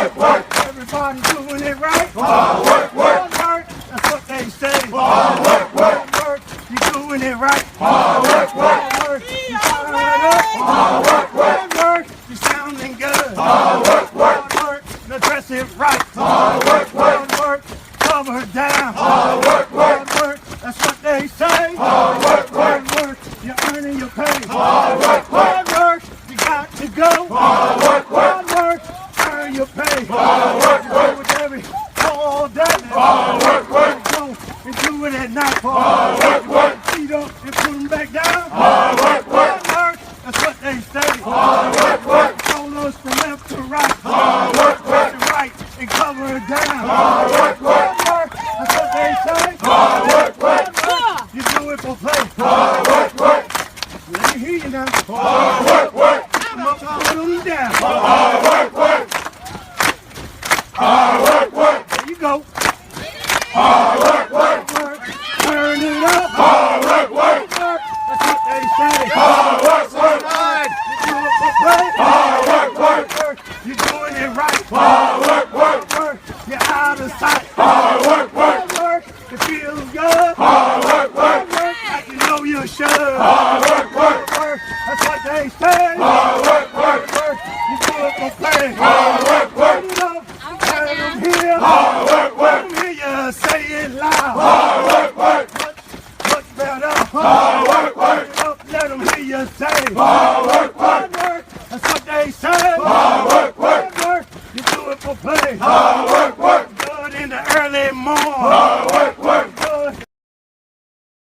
work, work. Everybody doing it right. Hard work, work. Hard work, that's what they say. Hard work, work. Hard work, you doing it right. Hard work, work. Hard work, you firing it up. Hard work, work. Hard work, you sounding good. Hard work, work. Hard work, you dress it right. Hard work, work. Hard work, cover down. Hard work, work. Hard work, that's what they say. Hard work, work. Hard work, you're earning your pay. Hard work, work. Hard work, you got to go. Hard work, work. Hard work, earn your pay. Hard work, work. With every all day. Hard work, work. Go and do it at night. Hard work, work. Feet up and put them back down. Hard work, work. Hard work, that's what they say. Hard work, work. Shoulders from left to right. Hard work, work. To right and cover it down. Hard work, work. Hard work, that's what they say. Hard work, work. Hard work, you do it for play. Hard work, work. Let me hear you now. Hard work, work. Come up and put them down. Hard work, work. Hard work, work. There you go. Hard work, work. Work, turn it up. Hard work, work. Work, that's what they say. Hard work, work. You do it for play. Hard work, work. Work, you're doing it right. Hard work, work. Work, you're out of sight. Hard work, work. Hard work, it feels good. Hard work, work. Work, like you know you should. Hard work, work. Work, that's what they say. Hard work, work. Work, you do it for play. Hard work, work. Turn it up, let them hear. Hard work, Let work. them hear you say it loud. Hard work, work. Much better. Hard work, work. Turn it up, let them hear you say. Hard